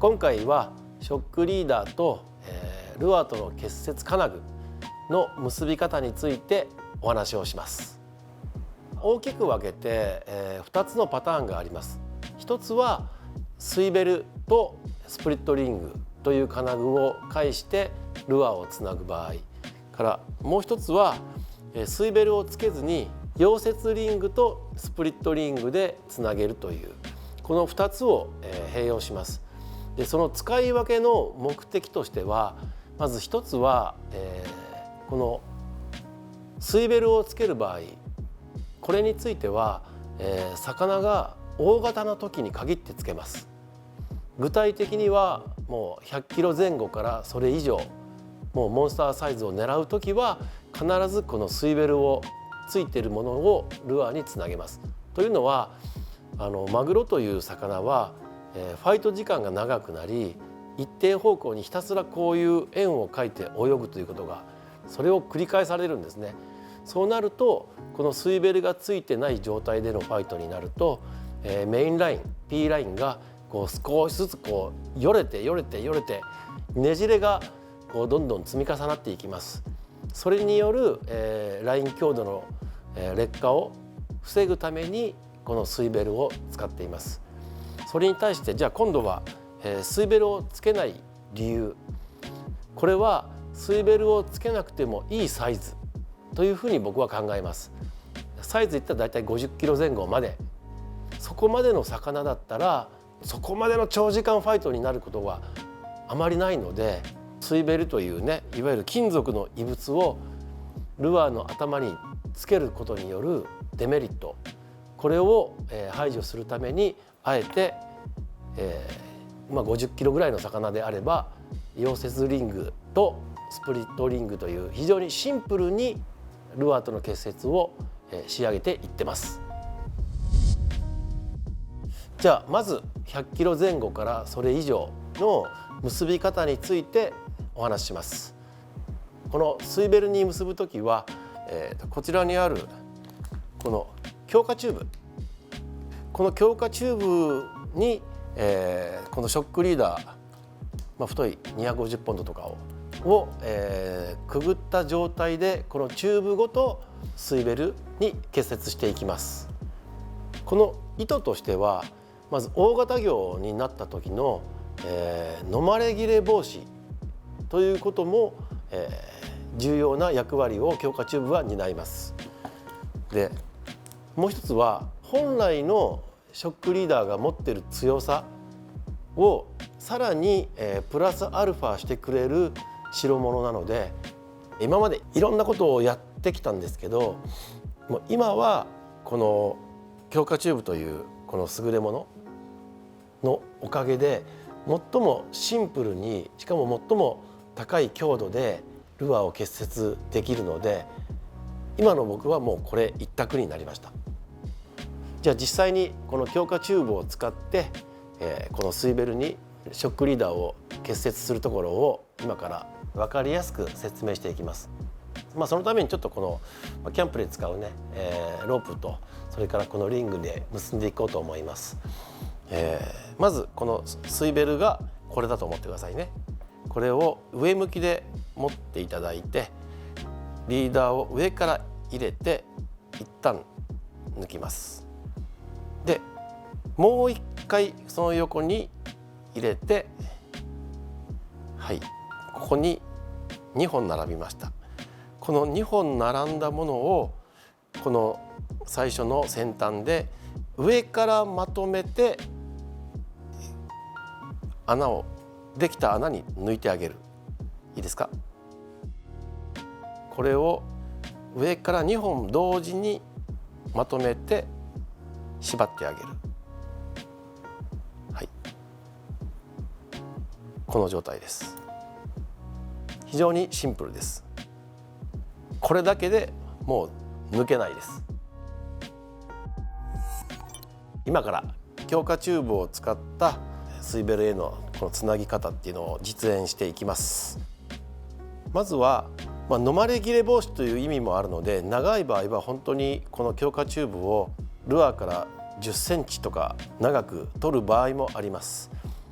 今回はショックリーダーと、ルアーとの結節金具の結び方についてお話をします。大きく分けて、2つのパターンがあります。一つはスイベルとスプリットリングという金具を介してルアーをつなぐ場合から、もう一つはスイベルをつけずに溶接リングとスプリットリングでつなげるという、この2つを併用します。でその使い分けの目的としては、まず一つは、このスイベルをつける場合、これについては、魚が大型の時に限ってつけます。具体的にはもう100キロ前後からそれ以上、もうモンスターサイズを狙う時は必ずこのスイベルをついているものをルアーにつなげます。というのはマグロという魚はファイト時間が長くなり、一定方向にひたすらこういう円を描いて泳ぐということが、それを繰り返されるんですね。そうなるとこのスイベルがついてない状態でのファイトになると、メインライン P ラインがこう少しずつこうよれてねじれがこうどんどん積み重なっていきます。それによる、ライン強度の、劣化を防ぐためにこのスイベルを使っています。それに対してじゃあ今度は、スイベルをつけない理由、これはスイベルをつけなくてもいいサイズというふうに僕は考えます。サイズいったらだいたい50キロ前後まで、そこまでの魚だったらそこまでの長時間ファイトになることはあまりないので、スイベルというね、いわゆる金属の異物をルアーの頭につけることによるデメリット、これを排除するためにあえて、50キロぐらいの魚であれば溶接リングとスプリットリングという非常にシンプルにルアーとの結節を仕上げていってます。じゃあまず100キロ前後からそれ以上の結び方についてお話しします。このスイベルに結ぶ時は、こちらにあるこの強化チューブ、この強化チューブに、このショックリーダー、太い250ポンドとかをくぐった状態でこのチューブごとスイベルに結節していきます。この意図としては、まず大型魚になった時の、飲まれ切れ防止ということも、重要な役割を強化チューブは担います。でもう一つは本来のショックリーダーが持っている強さをさらに、プラスアルファしてくれる代物なので、今までいろんなことをやってきたんですけど、もう今はこの強化チューブというこの優れもののおかげで最もシンプルに、しかも最も高い強度でルアーを結節できるので、今の僕はもうこれ一択になりました。じゃあ実際にこの強化チューブを使って、このスイベルにショックリーダーを結節するところを今から分かりやすく説明していきます。そのためにちょっとこのキャンプで使うね、ロープとそれからこのリングで結んでいこうと思います。まずこのスイベルがこれだと思ってくださいね。これを上向きで持っていただいて、リーダーを上から入れて一旦抜きます。でもう一回その横に入れて、はい、ここに2本並びました。この2本並んだものをこの最初の先端で上からまとめてできた穴に抜いてあげる。いいですか？これを上から2本同時にまとめて縛ってあげる。はい、この状態です。非常にシンプルです。これだけでもう抜けないです。今から強化チューブを使ったスイベルへのこのつなぎ方っていうのを実演していきます。まずは、飲まれ切れ防止という意味もあるので、長い場合は本当にこの強化チューブをルアーから10センチとか長く取る場合もあります。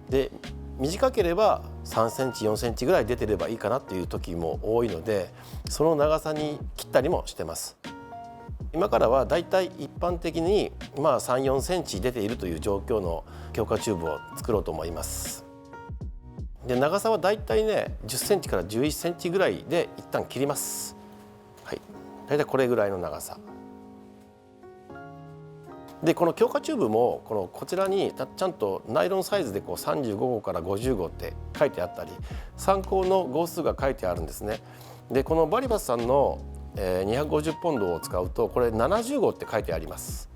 で短ければ3センチ4センチぐらい出てればいいかなっていう時も多いので、その長さに切ったりもしてます。今からはだいたい一般的に3、4センチ出ているという状況の強化チューブを作ろうと思います。で、長さはだいたいね10センチから11センチぐらいで一旦切ります。はい、だいたいこれぐらいの長さで、この強化チューブもこちらにちゃんとナイロンサイズで35号から50号って書いてあったり、参考の号数が書いてあるんですね。で、このバリバスさんの250ポンドを使うとこれ70号って書いてあります。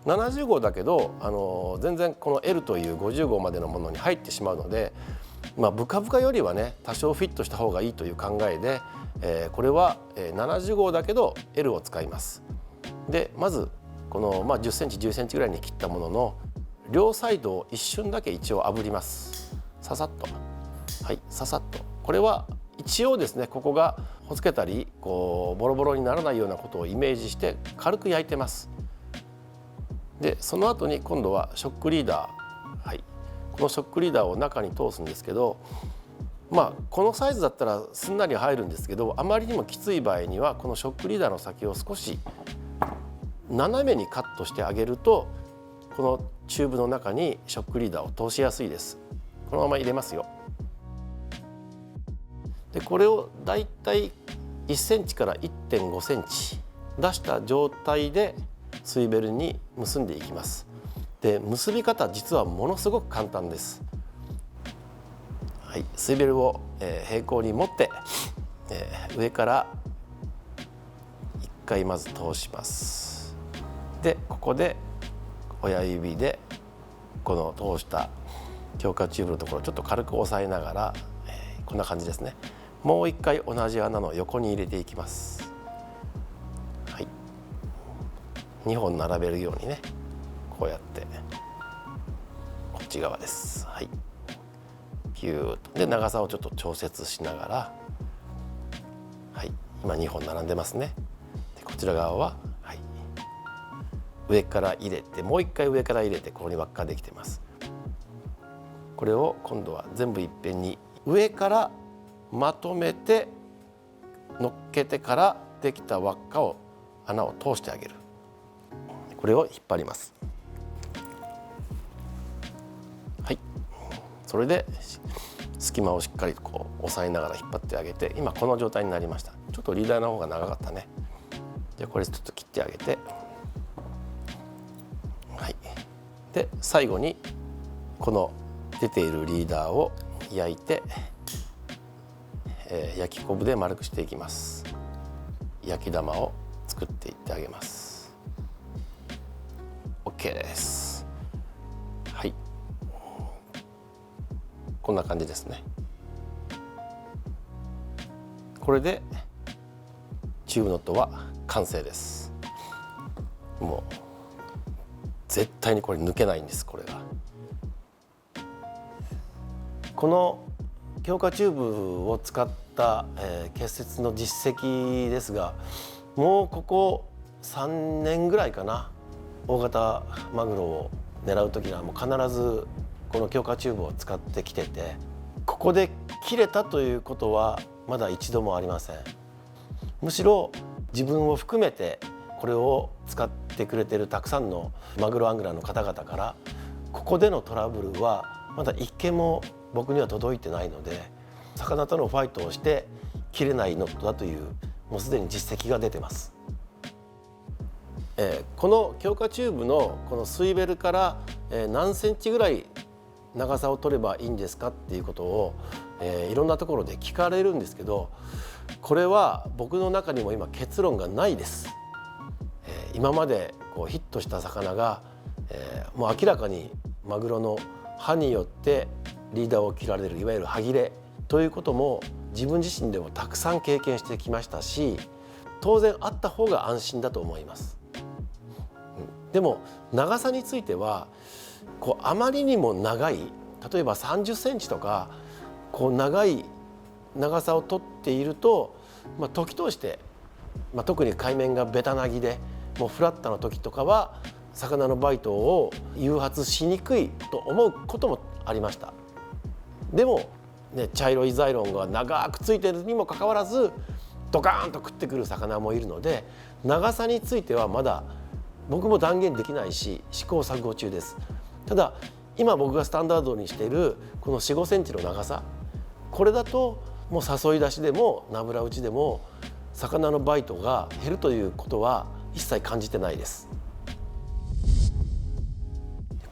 70号だけど全然この L という50号までのものに入ってしまうので、ブカブカよりはね多少フィットした方がいいという考えで、これは70号だけど L を使います。で、まずこの10センチ10センチぐらいに切ったものの両サイドを一瞬だけ一応炙ります。ささっと、はい、ささっと。これは一応ですね、ここがほつけたりボロボロにならないようなことをイメージして軽く焼いてます。で、その後に今度はショックリーダー、はい、このショックリーダーを中に通すんですけど、このサイズだったらすんなり入るんですけど、あまりにもきつい場合にはこのショックリーダーの先を少し斜めにカットしてあげると、このチューブの中にショックリーダーを通しやすいです。このまま入れますよ。で、これをだいたい1センチから 1.5 センチ出した状態でスイベルに結んでいきます。で、結び方実はものすごく簡単です。はい、スイベルを平行に持って、上から1回まず通します。で、ここで親指でこの通した強化チューブのところをちょっと軽く押さえながら、こんな感じですね。もう一回同じ穴の横に入れていきます。はい、2本並べるようにね、こうやってこっち側です。はい、ピューッと。で、長さをちょっと調節しながら、はい、今2本並んでますね。で、こちら側は、はい、上から入れて、もう一回上から入れて、ここに輪っかできてます。これを今度は全部いっぺんに上からまとめて乗っけてからできた輪っかを穴を通してあげる。これを引っ張ります。はい、それで隙間をしっかりと押さえながら引っ張ってあげて、今この状態になりました。ちょっとリーダーの方が長かったね。で、これちょっと切ってあげて、はい、で最後にこの出ているリーダーを焼いて、焼きこぶで丸くしていきます。焼き玉を作っていってあげます。 OK です。はい、こんな感じですね。これでチューブノットは完成です。もう絶対にこれ抜けないんです。これがこの強化チューブを使った、結節の実績ですが、もうここ3年ぐらいかな、大型マグロを狙う時にはもう必ずこの強化チューブを使ってきてて、ここで切れたということはまだ一度もありません。むしろ自分を含めてこれを使ってくれているたくさんのマグロアングラーの方々から、ここでのトラブルはまだ一件も僕には届いてないので、魚とのファイトをして切れないノットだというもうすでに実績が出てます。この強化チューブのこのスイベルから、何センチぐらい長さを取ればいいんですかっていうことを、いろんなところで聞かれるんですけど、これは僕の中にも今結論がないです。今までヒットした魚が、もう明らかにマグロの歯によってリーダーを切られる、いわゆる歯切れということも自分自身でもたくさん経験してきましたし、当然あった方が安心だと思います。でも長さについてはあまりにも長い、例えば30センチとか長い長さを取っていると、時として、特に海面がベタなぎでもうフラットな時とかは魚のバイトを誘発しにくいと思うこともありました。でも、ね、茶色いザイロンが長くついてるにもかかわらずドカーンと食ってくる魚もいるので、長さについてはまだ僕も断言できないし試行錯誤中です。ただ今僕がスタンダードにしているこの4、5センチの長さ、これだともう誘い出しでもナブラ打ちでも魚のバイトが減るということは一切感じてないです。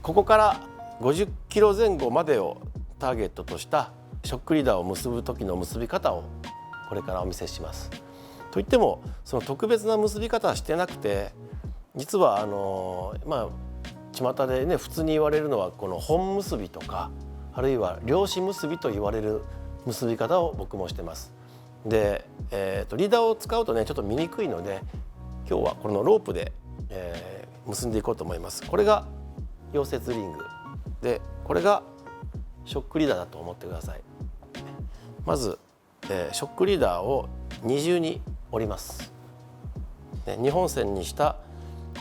ここから50キロ前後までをターゲットとしたショックリーダーを結ぶ時の結び方をこれからお見せします。といってもその特別な結び方はしてなくて、実は巷でね普通に言われるのはこの本結びとか、あるいは漁師結びと言われる結び方を僕もしてます。で、リーダーを使うとねちょっと見にくいので、今日はこのロープで、結んでいこうと思います。これが溶接リングで、これがショックリーダーだと思ってください。まず、ショックリーダーを二重に折ります。2本線にした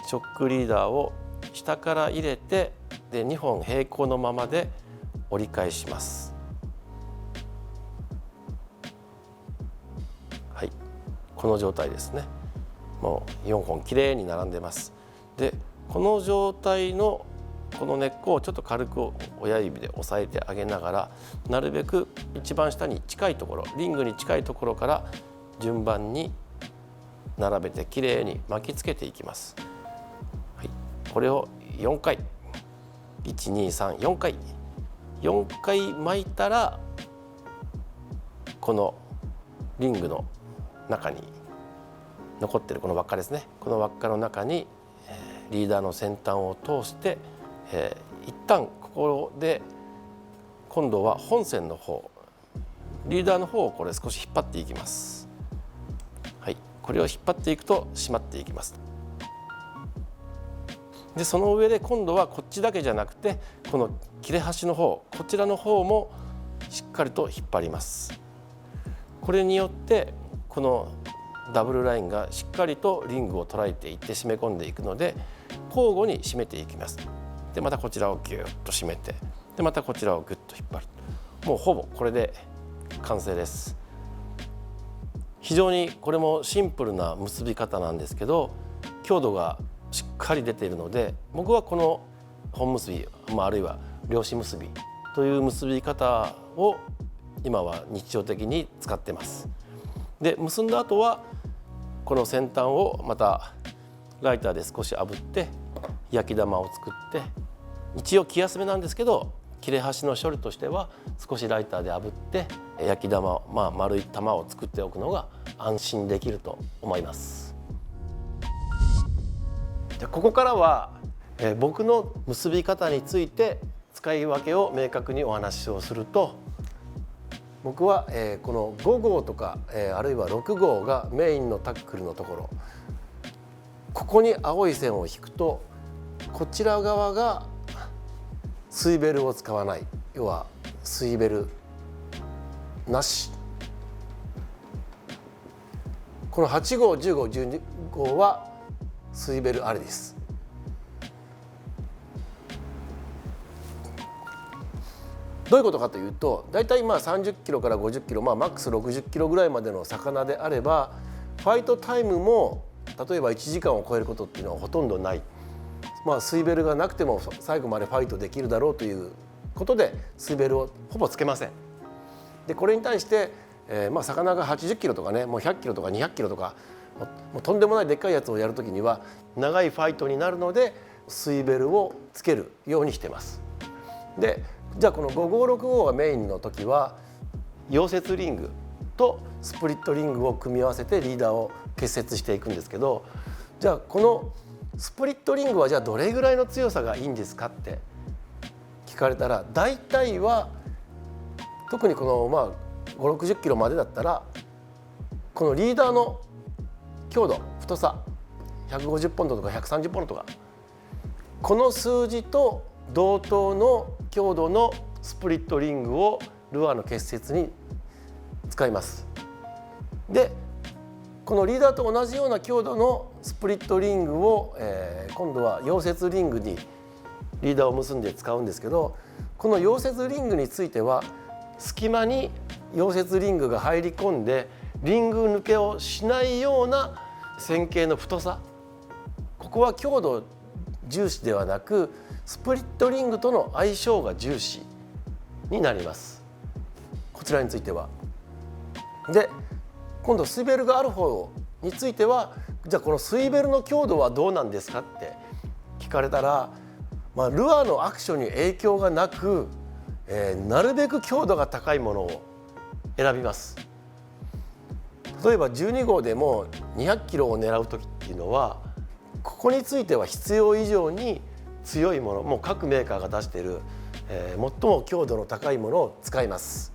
ショックリーダーを下から入れて、で2本平行のままで折り返します。はい、この状態ですね。もう4本きれいに並んでます。でこの状態のこの根っこをちょっと軽く親指で押さえてあげながら、なるべく一番下に近いところ、リングに近いところから順番に並べてきれいに巻きつけていきます。はい、これを4回、1、2、3、4回、4回巻いたら、このリングの中に残ってるこの輪っかですね、この輪っかの中にリーダーの先端を通して、一旦ここで今度は本線の方、リーダーの方をこれ少し引っ張っていきます。はい、これを引っ張っていくと締まっていきます。でその上で今度はこっちだけじゃなくて、この切れ端の方、こちらの方もしっかりと引っ張ります。これによってこのダブルラインがしっかりとリングを捉えていって締め込んでいくので、交互に締めていきます。でまたこちらをギュッと締めて、でまたこちらをグッと引っ張る。もうほぼこれで完成です。非常にこれもシンプルな結び方なんですけど、強度がしっかり出ているので、僕はこの本結び、あるいは漁師結びという結び方を今は日常的に使ってます。で結んだ後はこの先端をまたライターで少し炙って焼き玉を作って、一応気休めなんですけど、切れ端の処理としては少しライターで炙って焼き玉、丸い玉を作っておくのが安心できると思います。でここからは、僕の結び方について使い分けを明確にお話をすると、僕は、この5号とか、あるいは6号がメインのタックルのところ、ここに青い線を引くと、こちら側がスイベルを使わない、要はスイベルなし。この8号、10号、12号はスイベルありです。どういうことかというと、だいたい30キロから50キロ、マックス60キロぐらいまでの魚であれば、ファイトタイムも例えば1時間を超えることっていうのはほとんどない。スイベルがなくても最後までファイトできるだろうということでスイベルをほぼつけません。でこれに対して、魚が80キロとかね、もう100キロとか200キロとか、もうとんでもないでっかいやつをやるときには長いファイトになるのでスイベルをつけるようにしてます。でじゃあこの5号6号がメインの時は溶接リングとスプリットリングを組み合わせてリーダーを結節していくんですけど、じゃあこのスプリットリングはじゃあどれぐらいの強さがいいんですかって聞かれたら、大体は特にこの5、60キロまでだったら、このリーダーの強度、太さ150ポンドとか130ポンドとか、この数字と同等の強度のスプリットリングをルアーの結節に使います。でこのリーダーと同じような強度のスプリットリングを、今度は溶接リングにリーダーを結んで使うんですけど、この溶接リングについては隙間に溶接リングが入り込んでリング抜けをしないような線形の太さ、ここは強度重視ではなくスプリットリングとの相性が重視になります。こちらについては。で今度スイベルがある方については、じゃあこのスイベルの強度はどうなんですかって聞かれたら、ルアーのアクションに影響がなく、なるべく強度が高いものを選びます。例えば12号でも200キロを狙う時っていうのは、ここについては必要以上に強いもの、もう各メーカーが出している、最も強度の高いものを使います。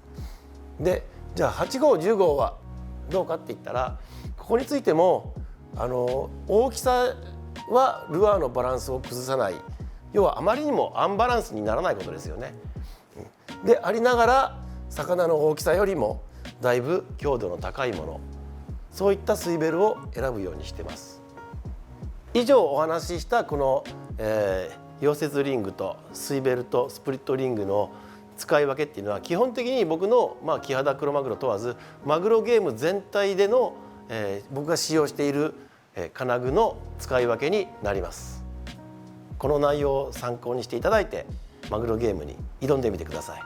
でじゃあ8号10号はどうかって言ったら、ここについても大きさはルアーのバランスを崩さない、要はあまりにもアンバランスにならないことですよね。でありながら魚の大きさよりもだいぶ強度の高いもの、そういったスイベルを選ぶようにしてます。以上お話ししたこの、溶接リングとスイベルとスプリットリングの使い分けっていうのは、基本的に僕の、キハダクロマグロ問わずマグロゲーム全体での、僕が使用している、金具の使い分けになります。この内容を参考にしていただいてマグロゲームに挑んでみてください。